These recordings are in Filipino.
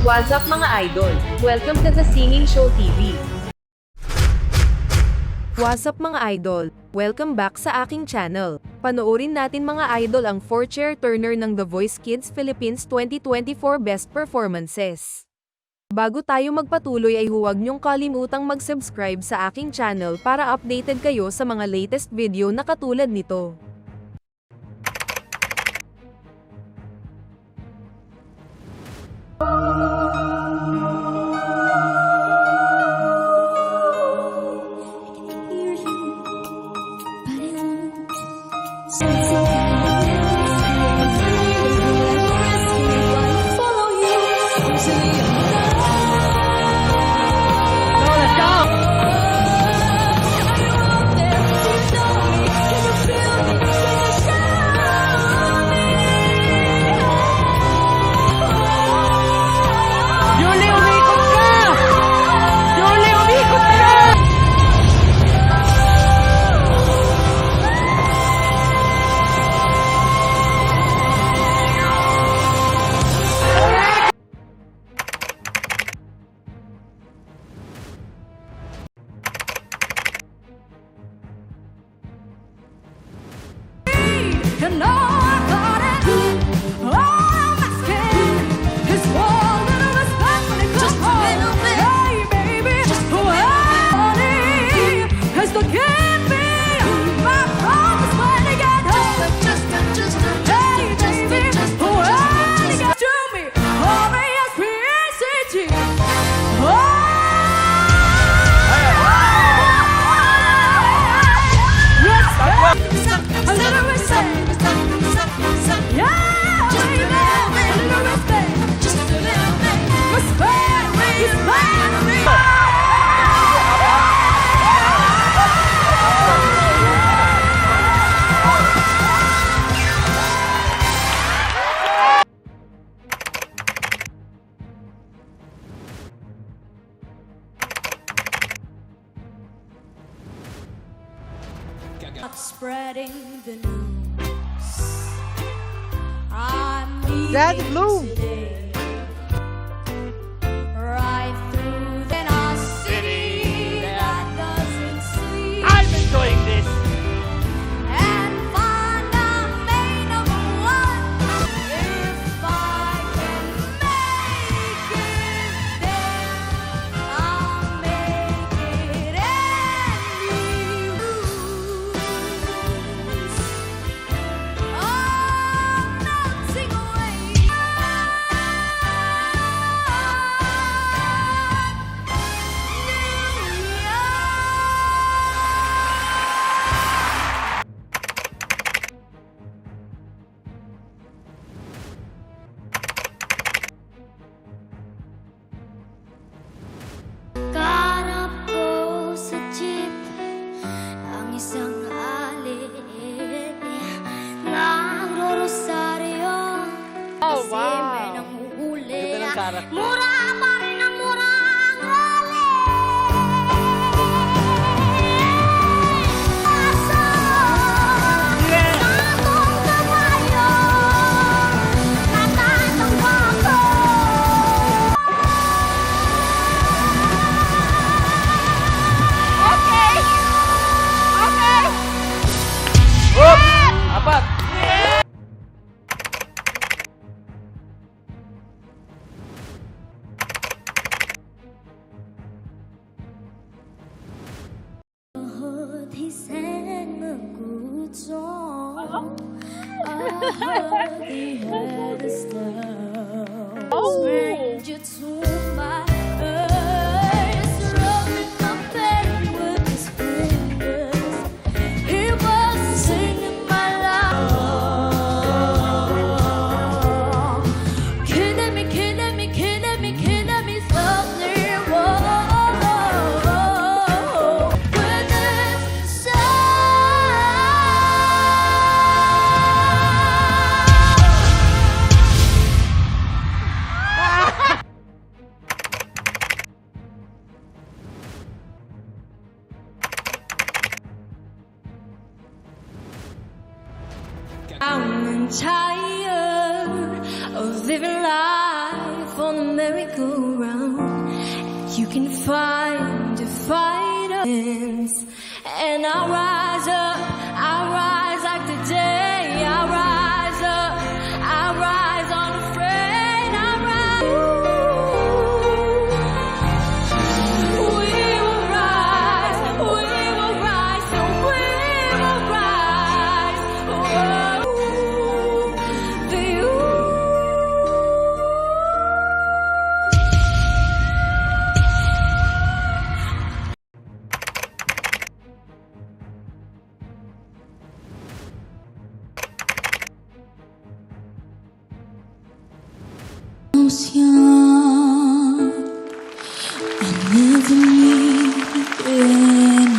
What's up mga idol? Welcome to the Singing Show TV. What's up mga idol? Welcome back sa aking channel. Panoorin natin mga idol ang 4th-chair turner ng The Voice Kids Philippines 2024 Best Performances. Bago tayo magpatuloy ay huwag niyong kalimutang mag-subscribe sa aking channel para updated kayo sa mga latest video na katulad nito. Spreading the news. I'm Daddy Blue. today, right through the city that doesn't sleep. I'm enjoying this. And find out may number one if I can make it there. I'll make it and you lose. Oh, melting away. Karap ko sa jeep ang isang ali nagro-rosaryo Oh, kasi wow. may nanguhuli. Ganda ng karat. Mura pa rin ang mura ang huli. Aso sa atong kabayo natatangwa ko. Okay. Okay. Up! Apat! 희생은 굳죠. He had a style. Bring you to my eyes, rubbing my belly with his fingers. He was singing my love, killing me, killing me, killing me, killing me softly. Whoa, with his sound. can find a fighter. And I rise like the day. I rise up, I rise unafraid. I rise. We will rise, so we will rise. Oh, for you. I never needed anyone.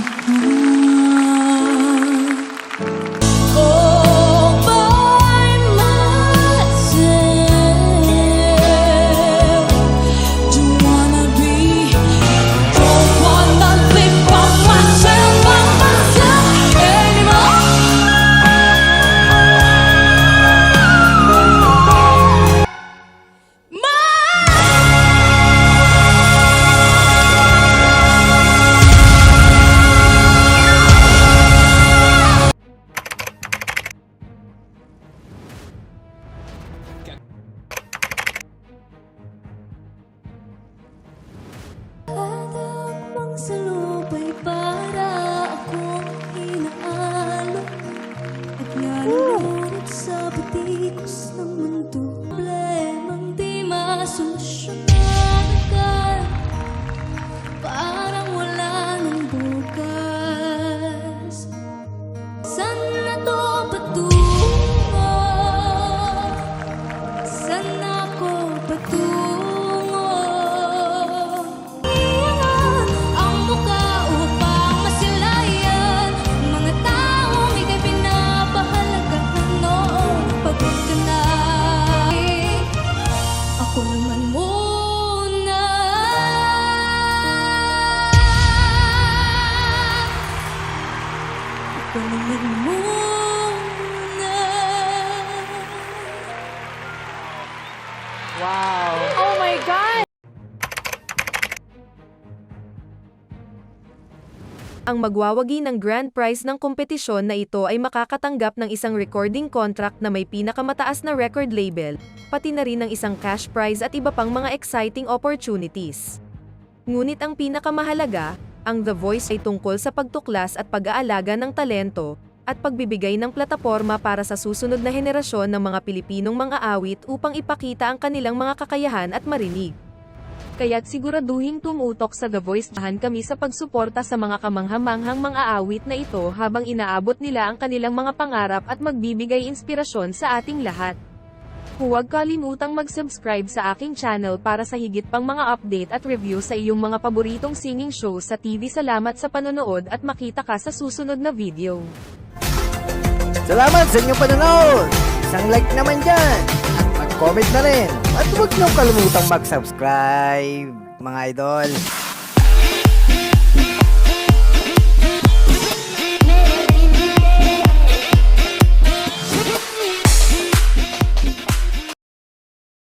All by myself. Don't wanna live by myself anymore. Kadang salubay para akong inaalok at nalulunod sa batikos ng mundo. Problemang di masolusyonan agad, parang wala nang bukas. Saan na to patungo? Saan ako patungo? Ang muka upang masilayan mga taong ika'y pinapahalagahan noon. Pagod ka na, ako naman muna. Ako naman muna. Wow. Oh my God! Ang magwawagi ng grand prize ng kompetisyon na ito ay makakatanggap ng isang recording contract na may pinakamataas na record label, pati na rin ng isang cash prize at iba pang mga exciting opportunities. Ngunit ang pinakamahalaga, ang The Voice ay tungkol sa pagtuklas at pag-aalaga ng talento, at pagbibigay ng plataporma para sa susunod na henerasyon ng mga Pilipinong mga awit upang ipakita ang kanilang mga kakayahan at marinig. Kaya't siguraduhing tumutok sa The Voice. Tahan kami sa pagsuporta sa mga kamanghamanghang mga awit na ito habang inaabot nila ang kanilang mga pangarap at magbibigay inspirasyon sa ating lahat. Huwag kalimutang mag-subscribe sa aking channel para sa higit pang mga update at review sa iyong mga paboritong singing show sa TV. Salamat sa panonood at makita ka sa susunod na video. Salamat sa inyong panonood! Isang like naman dyan! At mag-comment na rin! At huwag niyong kalimutang mag-subscribe, mga idol!